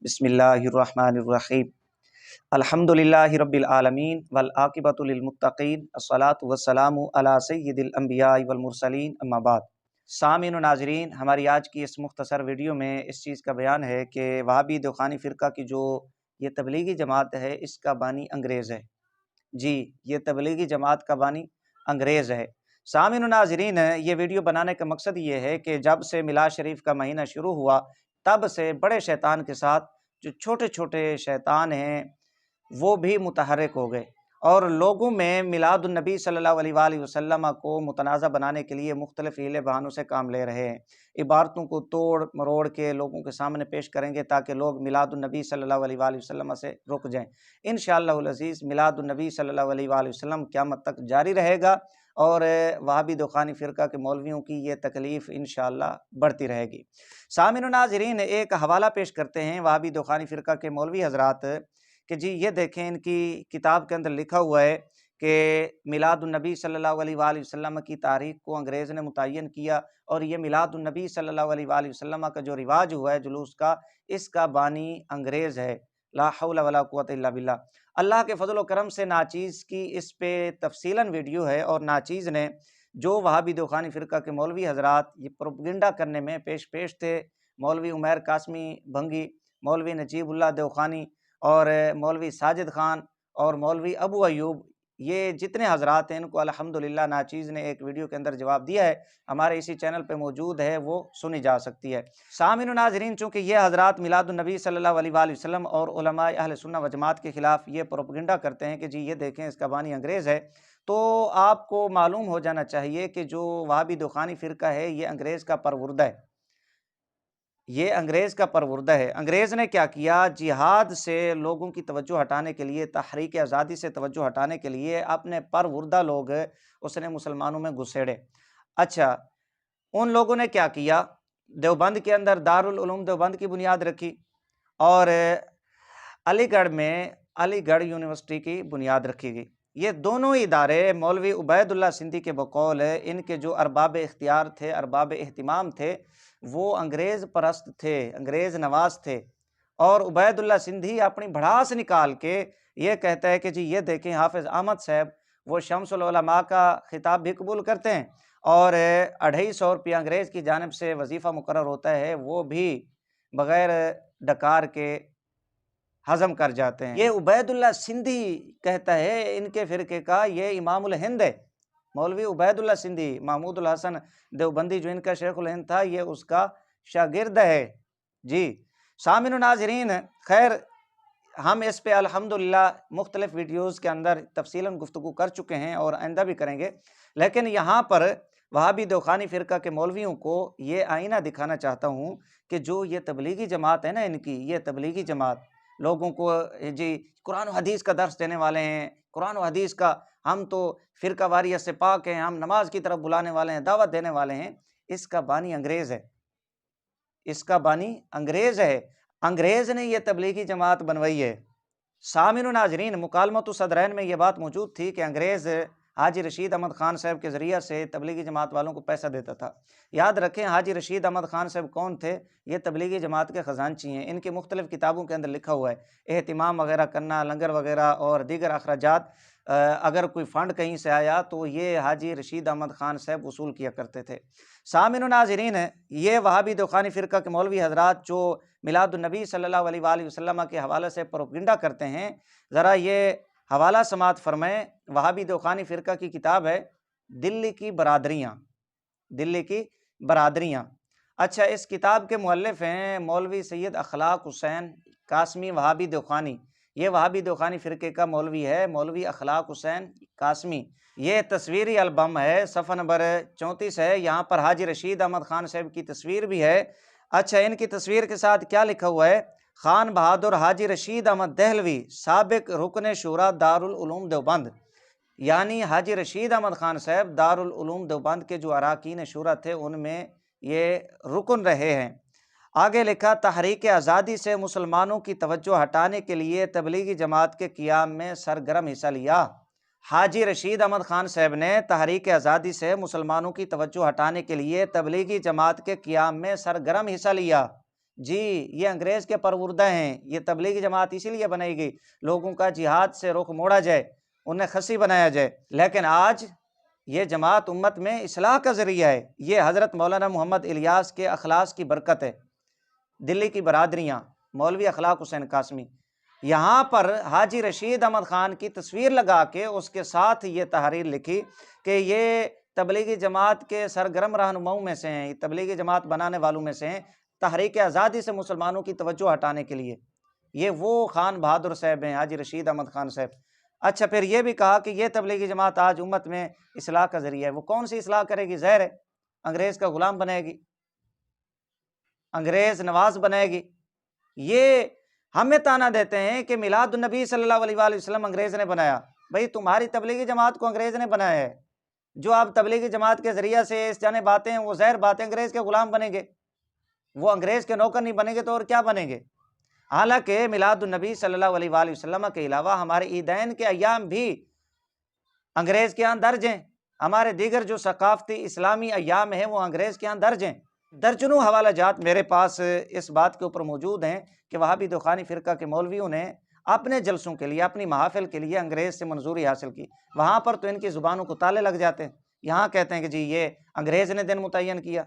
बिस्मिल्लाहिर्रहमानिर्रहीम। अल्हम्दुलिल्लाहि रब्बिल आलमीन वल आक़िबतु लिल मुत्तक़ीन अस्सलातु वस्सलामु अला सय्यिदिल अंबियाइ वल मुरसलीन अम्मा बाद। सामीन व नाज़रीन, हमारी आज की इस मुख्तसर वीडियो में इस चीज़ का बयान है कि वहाबी दखानी फ़िरका की जो ये तबलीगी जमात है, इसका बानी अंग्रेज़ है। जी, ये तबलीगी जमात का बानी अंग्रेज़ है। सामीन व नाज़रीन, ये वीडियो बनाने का मकसद ये है कि जब से मिलाद शरीफ का महीना शुरू हुआ, तब से बड़े शैतान के साथ जो छोटे छोटे शैतान हैं वो भी मुतहर्रिक हो गए और लोगों में मिलादुन नबी सल्लल्लाहु अलैहि वसल्लम को मुतनाज़ा बनाने के लिए मुख्तलिफ हीले बहानों से काम ले रहे हैं। इबारतों को तोड़ मरोड़ के लोगों के सामने पेश करेंगे ताकि लोग मिलादुन नबी सल्लल्लाहु अलैहि वसल्लम से रुक जाएं। इंशाअल्लाहुल अज़ीज़ मिलादुन नबी सल्लल्लाहु अलैहि वसल्लम क़यामत तक जारी रहेगा और वहाबी दखानी फ़िरका के मौलवियों की ये तकलीफ़ इंशाअल्लाह बढ़ती रहेगी। सामीन व नाज़रीन, एक हवाला पेश करते हैं वहाबी दखानी फ़िरका के मौलवी हज़रात कि जी ये देखें, इनकी किताब के अंदर लिखा हुआ है कि मिलादुन नबी सल्लल्लाहु अलैहि वसल्लम की तारीख़ को अंग्रेज़ ने मुतय्यन किया और ये मिलादुन नबी सल्लल्लाहु अलैहि वसल्लम का जो रिवाज हुआ है जुलूस का, इसका बानी अंग्रेज़ है। ला हौला वला कुव्वता इल्ला बिल्लाह। अल्लाह के फजल व करम से नाचीज़ की इस पे तफसीलन वीडियो है और नाचीज़ ने जो वहाबी दखानी फ़िरका के मौलवी हज़रात ये प्रोपगेंडा करने में पेश थे, मौलवी उमैर कासमी भंगी, मौलवी नजीबुल्लाह दखानी और मौलवी साजिद खान और मौलवी अबू अयूब, ये जितने हज़रात हैं इनको अल्हम्दुलिल्लाह नाचीज़ ने एक वीडियो के अंदर जवाब दिया है, हमारे इसी चैनल पे मौजूद है, वो सुनी जा सकती है। सामीन व नाज़रीन, चूँकि ये हज़रात मिलादुन नबी सल्लल्लाहु अलैहि वसल्लम और उलमाए अहले सुन्नह व जमात के ख़िलाफ़ ये प्रोपगेंडा करते हैं कि जी ये देखें इसका बानी अंग्रेज़ है, तो आपको मालूम हो जाना चाहिए कि जो वहाबी दखानी फ़िरका है ये अंग्रेज़ का परवुर्दा है। ये अंग्रेज़ का परवुर्दा है। अंग्रेज़ ने क्या किया, जिहाद से लोगों की तवज्जो हटाने के लिए, तहरीक आज़ादी से तवज्जो हटाने के लिए अपने परवुर्दा लोग उसने मुसलमानों में घुसेड़े। अच्छा, उन लोगों ने क्या किया, देवबंद के अंदर दारुल उलूम देवबंद की बुनियाद रखी और अलीगढ़ में अलीगढ़ यूनिवर्सिटी की बुनियाद रखी गई। ये दोनों इदारे मौलवी उबैदुल्लाह सिंधी के बकौल इनके जो अरबाब इख्तियार थे, अरबाब एहतिमाम थे, वो अंग्रेज़ परस्त थे, अंग्रेज़ नवाज थे। और उबैदुल्लाह सिंधी अपनी भड़ास निकाल के ये कहता है कि जी ये देखें हाफिज़ अहमद साहब वो शम्सुल उलमा का खिताब भी कबूल करते हैं और 250 रुपया अंग्रेज़ की जानिब से वजीफ़ा मुकर्रर होता है, वो भी बग़ैर डकार के हज़म कर जाते हैं। ये उबैदुल्लाह सिंधी कहता है इनके फ़िरके का ये इमामुल हिंद है। मौलवी उबैदुल्लाह सिंधी, महमूदुल हसन देवबंदी जो इनका शेखुल हिंद था, ये उसका शागिर्द है। जी सामीन व नाज़रीन, खैर हम इस पे अल्हम्दुलिल्लाह मुख्तलिफ वीडियोज़ के अंदर तफसीलन गुफ्तगू कर चुके हैं और आइंदा भी करेंगे, लेकिन यहाँ पर वहाबी दखानी फ़िरका के मौलवियों को ये आईना दिखाना चाहता हूँ कि जो ये तबलीगी जमात है ना, इनकी ये तबलीगी जमात लोगों को जी कुरान व हदीस का दर्स देने वाले हैं, कुरान व हदीस का हम तो फ़िरका वारियत से पाक हैं, हम नमाज की तरफ बुलाने वाले हैं, दावत देने वाले हैं, इसका बानी अंग्रेज़ है। इसका बानी अंग्रेज़ है। अंग्रेज़ ने यह तबलीगी जमात बनवाई है। सामीन व नाज़रीन, मुकालमतु सदरैन में यह बात मौजूद थी कि अंग्रेज़ हाजी रशीद अहमद ख़ान साहब के ज़रिया से तबलीगी जमात वालों को पैसा देता था। याद रखें, हाजी रशीद अहमद ख़ान साहब कौन थे? ये तबलीगी जमात के ख़जानची हैं। इनकी मुख्तलिफ़ किताबों के अंदर लिखा हुआ है, एहतिमाम वगैरह करना, लंगर वगैरह और दीगर अखराजात, अगर कोई फ़ंड कहीं से आया तो ये हाजी रशीद अहमद ख़ान साहब वसूल किया करते थे। सामीन व नाज़रीन, ये वहाबी दखानी फ़िरका के मौलवी हज़रात जो मिलादुन नबी सल्लल्लाहु अलैहि वसल्लम के हवाले से प्रोपगेंडा करते हैं, ज़रा ये हवाला समात फरमाएं। वहाबी दखानी फ़िरका की किताब है दिल्ली की बरादरियाँ, दिल्ली की बरादरियाँ। अच्छा, इस किताब के मुअल्लिफ़ हैं मौलवी सैयद अखलाक हुसैन कासमी वहाबी दखानी। ये वहाबी दखानी फ़िरके का मौलवी है, मौलवी अखलाक हुसैन कासमी। ये तस्वीरी एल्बम है, सफ़ा नंबर 34 है। यहाँ पर हाजी रशीद अहमद ख़ान साहब की तस्वीर भी है। अच्छा, इनकी तस्वीर के साथ क्या लिखा हुआ है? खान बहादुर हाजी रशीद अहमद दहलवी, साबिक रुकन शूरा दारुल उलूम देवबंद। यानी हाजी रशीद अहमद ख़ान साहब दारुल उलूम देवबंद के जो अराकीन शूरा थे उनमें ये रुकन रहे हैं। आगे लिखा, तहरीक आज़ादी से मुसलमानों की तवज्जो हटाने के लिए तबलीगी जमात के क़ियाम में सरगर्म हिस्सा लिया। हाजी रशीद अहमद ख़ान साहब ने तहरीक आज़ादी से मुसलमानों की तवज्जो हटाने के लिए तबलीगी जमात के क़ियाम में सरगर्म हिस्सा लिया। جی یہ انگریز کے پروردہ ہیں، یہ تبلیغی جماعت اسی لیے بنائی گئی لوگوں کا جہاد سے رخ موڑا جائے، انہیں خسی بنایا جائے۔ لیکن آج یہ جماعت امت میں اصلاح کا ذریعہ ہے۔ یہ حضرت مولانا محمد الیاس کے اخلاص کی برکت ہے۔ دلی کی برادریاں، مولوی اخلاق حسین قاسمی، یہاں پر حاجی رشید احمد خان کی تصویر لگا کے اس کے ساتھ یہ تحریر لکھی کہ یہ تبلیغی جماعت کے سرگرم رہنماؤں میں سے ہیں، تبلیغی جماعت بنانے والوں میں سے ہیں، تحریک آزادی سے مسلمانوں کی توجہ ہٹانے کے لیے۔ یہ وہ خان بہادر صاحب ہیں، حاجی رشید احمد خان صاحب۔ اچھا پھر یہ بھی کہا کہ یہ تبلیغی جماعت آج امت میں اصلاح کا ذریعہ ہے۔ وہ کون سی اصلاح کرے گی؟ ظاہر ہے انگریز کا غلام بنائے گی، انگریز نواز بنائے گی۔ یہ ہمیں تانا دیتے ہیں کہ میلاد النبی صلی اللہ علیہ وآلہ وسلم انگریز نے بنایا۔ بھئی تمہاری تبلیغی جماعت کو انگریز نے بنایا ہے۔ جو آپ تبلیغی جماعت کے ذریعہ سے اس جانے باتیں ہیں، وہ ظاہر باتیں انگریز کے غلام بنیں گے، وہ انگریز کے نوکر نہیں بنیں گے تو اور کیا بنیں گے؟ حالانکہ میلاد النبی صلی اللہ علیہ وآلہ وسلم کے علاوہ ہمارے عیدین کے ایام بھی انگریز کے ہاں درج ہیں، ہمارے دیگر جو ثقافتی اسلامی ایام ہیں وہ انگریز کے ہاں درج ہیں۔ درجنوں حوالہ جات میرے پاس اس بات کے اوپر موجود ہیں کہ وہابی دخانی فرقہ کے مولویوں نے اپنے جلسوں کے لیے، اپنی محافل کے لیے انگریز سے منظوری حاصل کی، وہاں پر تو ان کی زبانوں کو تالے لگ جاتے ہیں، یہاں کہتے ہیں کہ جی یہ انگریز نے دن متعین کیا۔